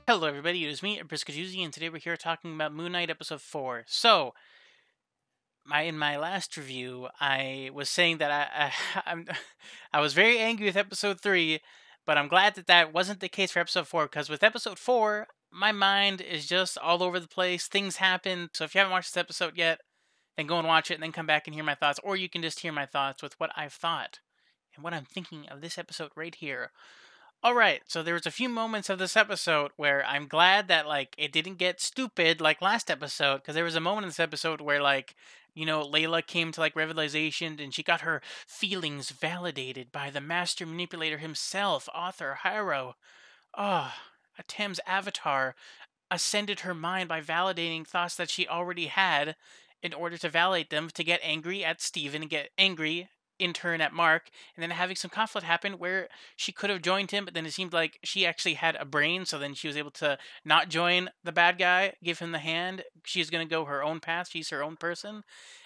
Hello, everybody. It is me, Briskajoozy, and today we're here talking about Moon Knight episode 4. So, in my last review, I was saying that I was very angry with episode 3, but I'm glad that that wasn't the case for episode 4, because with episode 4, my mind is just all over the place. Things happen. So if you haven't watched this episode yet, then go and watch it, and then come back and hear my thoughts, or you can just hear my thoughts with what I've thought and what I'm thinking of this episode right here. All right, so there was a few moments of this episode where I'm glad that it didn't get stupid like last episode, because there was a moment in this episode where Layla came to realization and she got her feelings validated by the master manipulator himself, Arthur Harrow. Ah, Atem's avatar ascended her mind by validating thoughts that she already had in order to validate them, to get angry at Steven and get angry in turn at Mark, and then having some conflict happen where she could have joined him, but then it seemed like she actually had a brain, so then she was able to not join the bad guy, give him the hand. She's going to go her own path. She's her own person.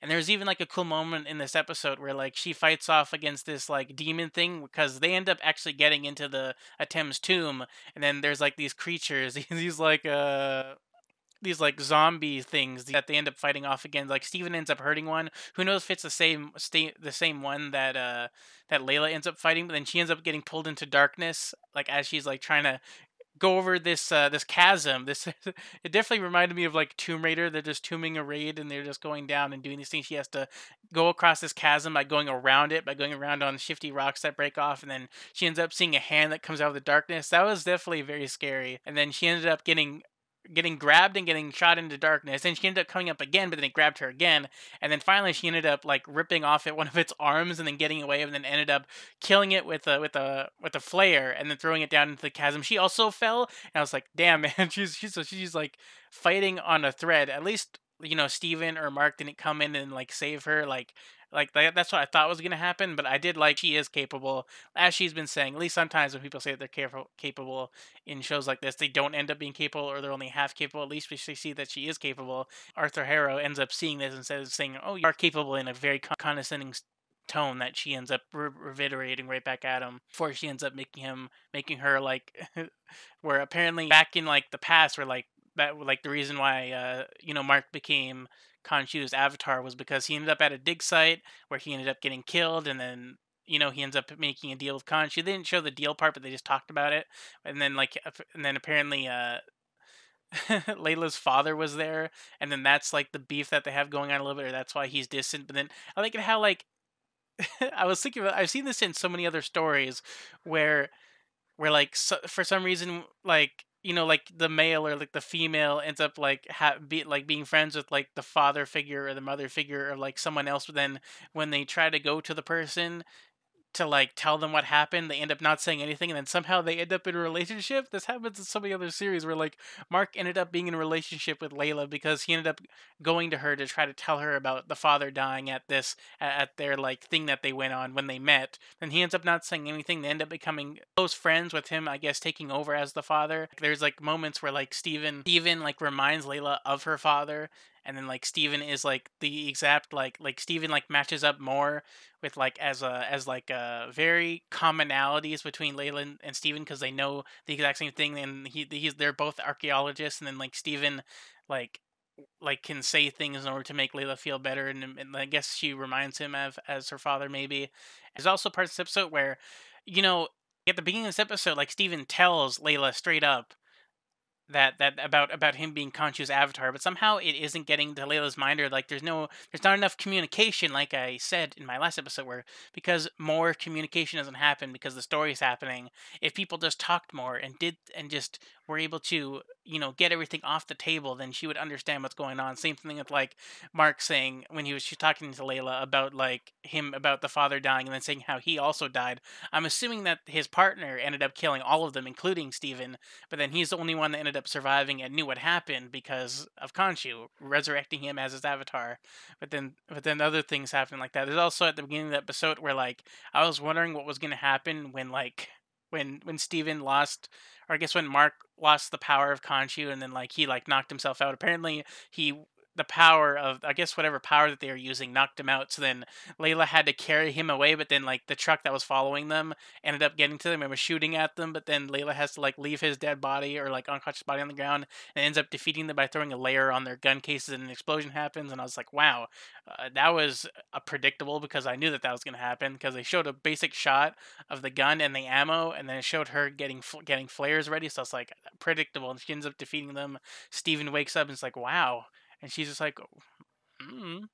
And there's even a cool moment in this episode where she fights off against this demon thing, because they end up actually getting into the Atem's tomb, and then there's these creatures, these zombie things that they end up fighting off again. Steven ends up hurting one. Who knows if it's the same one that that Layla ends up fighting, but then she ends up getting pulled into darkness as she's trying to go over this chasm. This it definitely reminded me of Tomb Raider. They're just tombing a raid and they're just going down and doing these things. She has to go across this chasm by going around it, by going around on shifty rocks that break off, and then she ends up seeing a hand that comes out of the darkness. That was definitely very scary. And then she ended up getting grabbed and getting shot into darkness. And she ended up coming up again, but then it grabbed her again. And then finally she ended up ripping off one of its arms and then getting away, and then ended up killing it with a flare and then throwing it down into the chasm. She also fell, and I was like, damn, man, she's fighting on a thread. At least Steven or Mark didn't come in and save her. That's what I thought was gonna happen, but I did she is capable, as she's been saying. At least sometimes when people say that they're capable in shows like this, they don't end up being capable, or they're only half capable. At least we see that she is capable. Arthur Harrow ends up seeing this and says, saying, "Oh, you are capable," in a very condescending tone that she ends up reiterating right back at him, before she ends up making her where apparently back in the past, where that the reason why Mark became Khonshu's avatar was because he ended up at a dig site where he ended up getting killed, and then he ends up making a deal with Khonshu. They didn't show the deal part, but they just talked about it. And then apparently Layla's father was there, and then that's the beef that they have going on a little bit, or that's why he's distant. But then I like it how I was thinking about, I've seen this in so many other stories where for some reason the male or the female ends up being friends with the father figure or the mother figure or someone else, but then when they try to go to the person to tell them what happened, they end up not saying anything, and then somehow they end up in a relationship. This happens in so many other series where Mark ended up being in a relationship with Layla because he ended up going to her to try to tell her about the father dying at their thing that they went on when they met. And he ends up not saying anything. They end up becoming close friends with him, I guess, taking over as the father. There's moments where Steven reminds Layla of her father, and then Steven is the exact Steven matches up more with very commonalities between Layla and Steven, because they know the exact same thing, and they're both archaeologists, and then Steven like can say things in order to make Layla feel better, and I guess she reminds him of as her father maybe. There's also parts of this episode where at the beginning of this episode, Steven tells Layla straight up that about him being Khonshu's avatar, but somehow it isn't getting to Layla's mind, or there's not enough communication, like I said in my last episode, where because more communication doesn't happen because the story's happening. If people just talked more and just were able to get everything off the table, then she would understand what's going on. Same thing with Mark saying when she's talking to Layla about him about the father dying, and then saying how he also died. I'm assuming that his partner ended up killing all of them, including Steven, but then he's the only one that ended up surviving and knew what happened because of Khonshu resurrecting him as his avatar. But then other things happen like that. There's also at the beginning of the episode where I was wondering what was going to happen when when Steven lost, or I guess when Mark lost the power of Khonshu, and then he knocked himself out. Apparently he the power of, I guess, whatever power that they were using knocked him out. So then Layla had to carry him away, but then like the truck that was following them ended up getting to them and was shooting at them. But then Layla has to like leave his dead body or like unconscious body on the ground and ends up defeating them by throwing a layer on their gun cases, and an explosion happens. And I was like, wow, that was predictable, because I knew that that was going to happen, because they showed a basic shot of the gun and the ammo, and then it showed her getting flares ready. So it's like predictable, and she ends up defeating them. Steven wakes up and is like, wow. And she's just like, mm.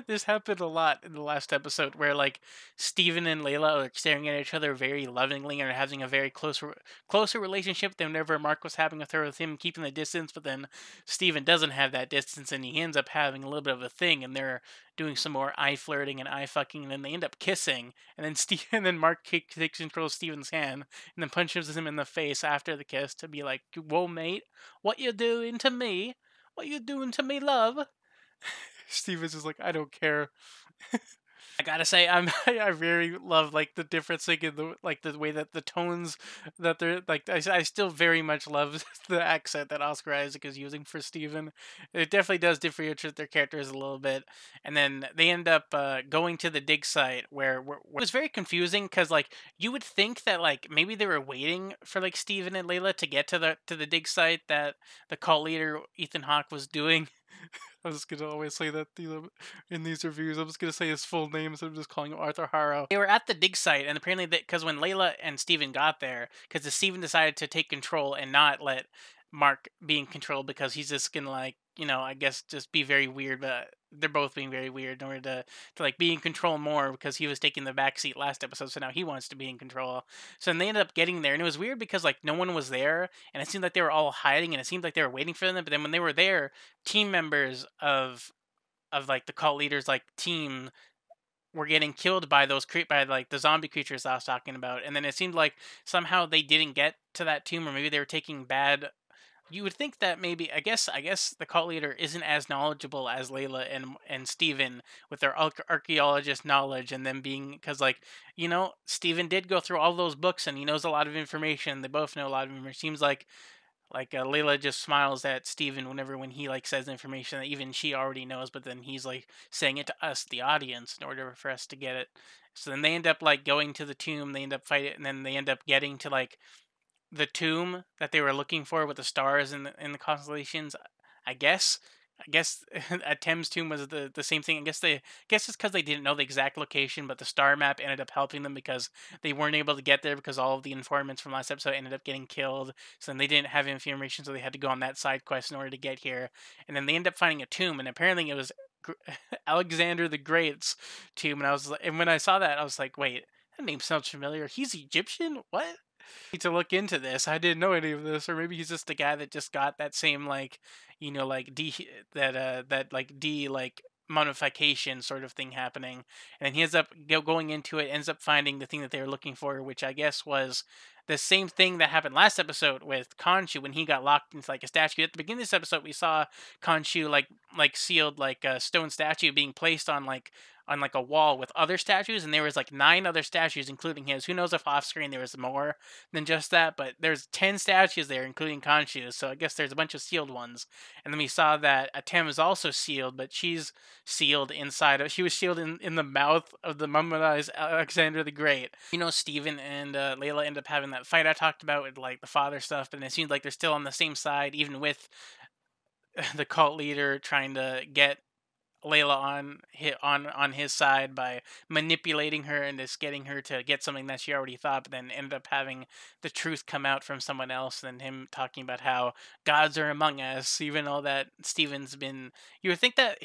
This happened a lot in the last episode, where like Steven and Layla are staring at each other very lovingly and are having a very closer relationship than whenever Mark was having with her, with him keeping the distance. But then Steven doesn't have that distance, and he ends up having a little bit of a thing, and they're doing some more eye flirting and eye fucking, and then they end up kissing. And then and then Mark takes control of Steven's hand and then punches him in the face after the kiss to be like, "Whoa, mate, what you doing to me? What you doing to me, love?" Stevens is like, I don't care. I gotta say, I very love like the difference, like in the like the way that the tones that they're like. I still very much love the accent that Oscar Isaac is using for Steven. It definitely does differentiate their characters a little bit. And then they end up going to the dig site, where it was very confusing, because like you would think that like maybe they were waiting for like Steven and Layla to get to the dig site that the cult leader Ethan Hawke was doing. I was just gonna always say that in these reviews. I'm just gonna say his full name instead of just calling him Arthur Harrow. They were at the dig site, and apparently, because when Layla and Steven got there, because Steven decided to take control and not let Mark be in control, because he's just gonna like, I guess just be very weird. But they're both being very weird in order to like be in control more, because he was taking the back seat last episode, so now he wants to be in control. So then they ended up getting there, and it was weird because like no one was there, and it seemed like they were all hiding, and it seemed like they were waiting for them. But then when they were there, team members of like the cult leaders like team were getting killed by by like the zombie creatures I was talking about. And then it seemed like somehow they didn't get to that tomb, or maybe they were taking bad. You would think that maybe, I guess the cult leader isn't as knowledgeable as Layla and Steven with their archaeologist knowledge, and them being, because like, Steven did go through all those books and he knows a lot of information. They both know a lot of information. Seems like Layla just smiles at Steven when he like says information that even she already knows, but then he's like saying it to us, the audience, in order for us to get it. So then they end up like going to the tomb. They end up fighting, and then they end up getting to like the tomb that they were looking for with the stars and the constellations. I guess. I guess Atem's tomb was the same thing. I guess it's because they didn't know the exact location, but the star map ended up helping them, because they weren't able to get there because all of the informants from last episode ended up getting killed. So then they didn't have information, so they had to go on that side quest in order to get here. And then they end up finding a tomb, and apparently it was Alexander the Great's tomb. And when I saw that, I was like, wait, that name sounds familiar. He's Egyptian? What? Need to look into this. I didn't know any of this, or maybe he's just the guy that just got that same like, like that like like mummification sort of thing happening, and then he ends up going into it, ends up finding the thing that they were looking for, which I guess was the same thing that happened last episode with Khonshu when he got locked into like a statue. At the beginning of this episode, we saw Khonshu like sealed like a stone statue being placed on like a wall with other statues, and there was like 9 other statues including his. Who knows if off screen there was more than just that, but there's 10 statues there including Khonshu's, so I guess there's a bunch of sealed ones. And then we saw that Atem is also sealed, but she's sealed inside of, she was sealed in the mouth of the mummified Alexander the Great. Steven and Layla end up having that fight I talked about with like the father stuff, but it seems like they're still on the same side, even with the cult leader trying to get Layla on his side by manipulating her and just getting her to get something that she already thought, but then ended up having the truth come out from someone else, and him talking about how gods are among us, even though that Steven's been. You would think that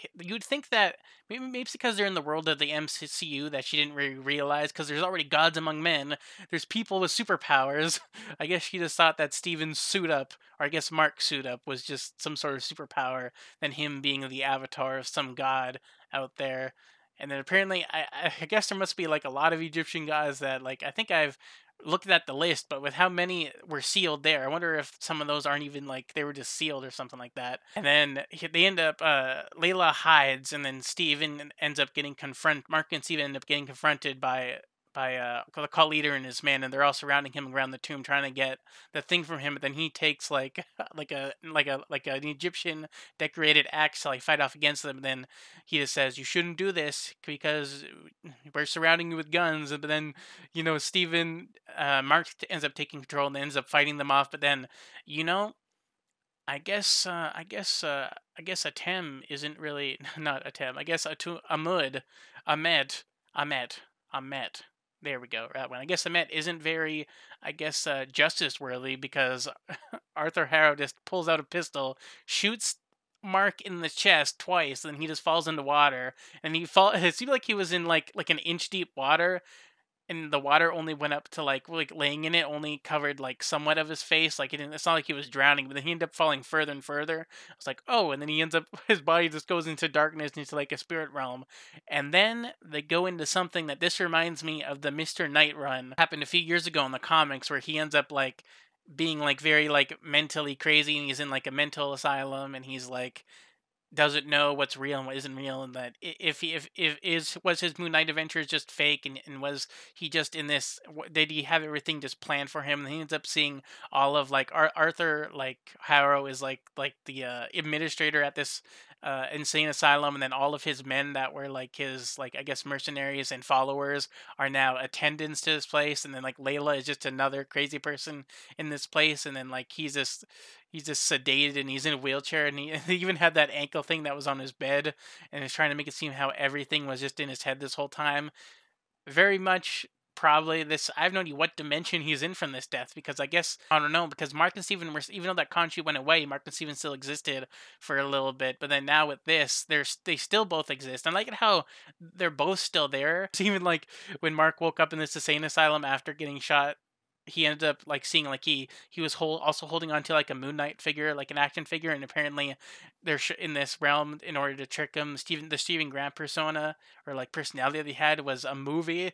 maybe it's because they're in the world of the MCU that she didn't really realize, because there's already gods among men. There's people with superpowers. I guess she just thought that Steven's suit up, or I guess Mark's suit up, was just some sort of superpower than him being the avatar of some god out there. And then apparently, I guess there must be like a lot of Egyptian gods that like I think I've looked at the list, but with how many were sealed there, I wonder if some of those aren't even like they were just sealed or something like that. And then they end up Layla hides, and then Steven ends up getting Mark and Steven end up getting confronted by by the cult leader and his men, and they're all surrounding him around the tomb trying to get the thing from him. But then he takes like like an Egyptian decorated axe to like fight off against them. And then he just says, "You shouldn't do this because we're surrounding you with guns." And then Stephen Mark ends up taking control and ends up fighting them off. But then you know I guess Atem isn't really not Atem. I guess Ahmed, Ahmed, Ahmed. There we go. That one. I guess Ahmed isn't very, justice worthy because Arthur Harrow just pulls out a pistol, shoots Mark in the chest twice, and then he just falls into water. And he fall. It seemed like he was in like an inch deep water, and the water only went up to like laying in it only covered like somewhat of his face. Like it's not like he was drowning, but then he ended up falling further and further. I was like, oh, and then he ends up his body just goes into darkness into like a spirit realm. And then they go into something that this reminds me of the Mr. Knight run happened a few years ago in the comics, where he ends up like being like very like mentally crazy, and he's in like a mental asylum, and he's like doesn't know what's real and what isn't real, and that if is was his Moon Knight adventures just fake, and was he just in this, did he have everything just planned for him? And he ends up seeing all of like Arthur, like Harrow is like the administrator at this insane asylum, and then all of his men that were like his like I guess mercenaries and followers are now attendants to this place, and then like Layla is just another crazy person in this place, and then like he's just sedated and he's in a wheelchair, and he, he even had that ankle thing that was on his bed, and is trying to make it seem how everything was just in his head this whole time. Very much probably this. I have no idea what dimension he's in from this death, because I guess I don't know, because Mark and Steven were, even though that Khonshu went away, Mark and Steven still existed for a little bit, but then now with this they still both exist. I like it how they're both still there. It's even like when Mark woke up in this insane asylum after getting shot, he ended up like seeing like he was also holding on to like a Moon Knight figure, like an action figure, and apparently they're in this realm in order to trick him. The Stephen Grant persona or like personality that he had was a movie.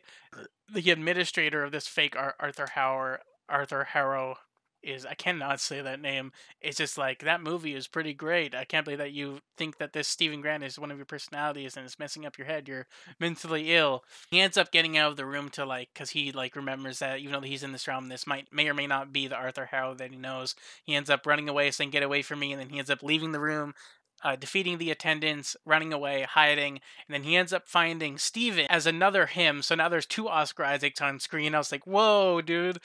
The administrator of this fake Arthur Harrow is, I cannot say that name. It's just like that movie is pretty great. I can't believe that you think that this Stephen Grant is one of your personalities and it's messing up your head. You're mentally ill. He ends up getting out of the room to like, because he like remembers that even though he's in this realm, this may or may not be the Arthur Harrow that he knows. He ends up running away, saying "Get away from me," and then he ends up leaving the room, defeating the attendants, running away, hiding, and then he ends up finding Steven as another him. So now there's two Oscar Isaacs on screen. I was like, whoa, dude.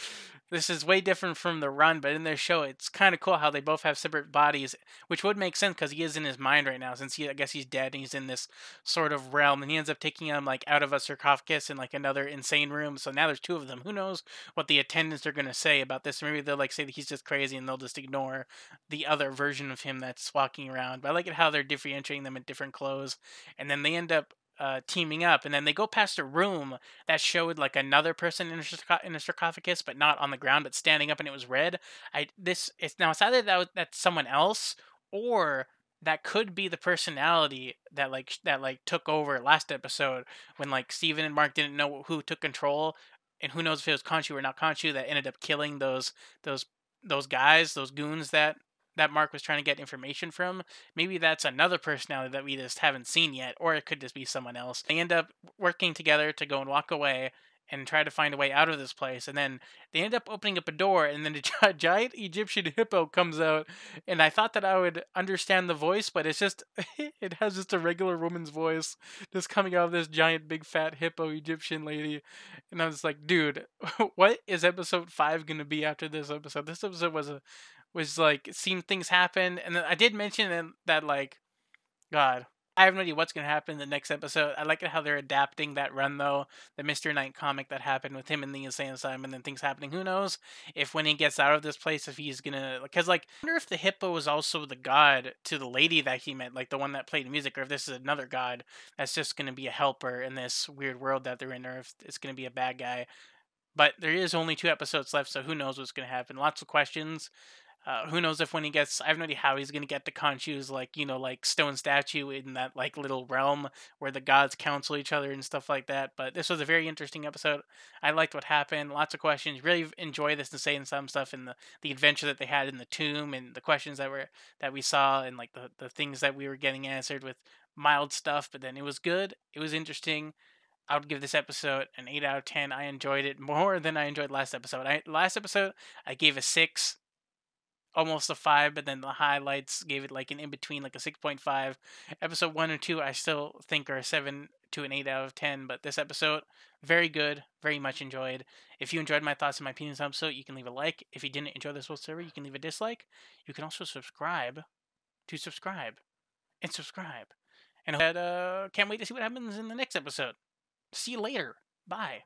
This is way different from the run, but in their show, it's kind of cool how they both have separate bodies, which would make sense because he is in his mind right now, since I guess he's dead and he's in this sort of realm, and he ends up taking him like out of a sarcophagus in like another insane room. So now there's two of them. Who knows what the attendants are gonna say about this? Maybe they'll like say that he's just crazy, and they'll just ignore the other version of him that's walking around. But I like it how they're differentiating them in different clothes, and then they end up teaming up, and then they go past a room that showed like another person in a sarcophagus, but not on the ground, but standing up, and it was red. It's either that's someone else, or that could be the personality that took over last episode when like Steven and Mark didn't know who took control, and who knows if it was Khonshu or not Khonshu that ended up killing those those guys, those goons that Mark was trying to get information from. Maybe that's another personality that we just haven't seen yet, or it could just be someone else. They end up working together to go and walk away and try to find a way out of this place. And then they end up opening up a door, and then a giant Egyptian hippo comes out. And I thought that I would understand the voice, but it's just, it has just a regular woman's voice just coming out of this giant, big, fat hippo Egyptian lady. And I was like, dude, what is episode 5 going to be after this episode? This episode was like seeing things happen, and then I did mention that like, God, I have no idea what's gonna happen in the next episode. I like it how they're adapting that run though, the Mr. Knight comic that happened with him in the insane asylum, and then things happening. Who knows if when he gets out of this place, if he's gonna, because like, I wonder if the hippo was also the god to the lady that he met, like the one that played music, or if this is another god that's just gonna be a helper in this weird world that they're in, or if it's gonna be a bad guy. But there is only 2 episodes left, so who knows what's gonna happen. Lots of questions. Who knows if when he gets, I have no idea how he's gonna get to Khonshu's like like stone statue in that like little realm where the gods counsel each other and stuff like that. But this was a very interesting episode. I liked what happened. Lots of questions. Really enjoy this and saying some stuff and the adventure that they had in the tomb, and the questions that we saw, and like the things that we were getting answered with mild stuff. But then it was good. It was interesting. I would give this episode an 8 out of 10. I enjoyed it more than I enjoyed last episode. Last episode I gave a 6, almost a 5, but then the highlights gave it like an in between, like a 6.5. Episode 1 and 2 I still think are a 7 to an 8 out of 10, but this episode, very good, very much enjoyed. If you enjoyed my thoughts and my opinions on the episode, you can leave a like. If you didn't enjoy this whatsoever, you can leave a dislike. You can also subscribe to subscribe and subscribe. And can't wait to see what happens in the next episode. See you later. Bye.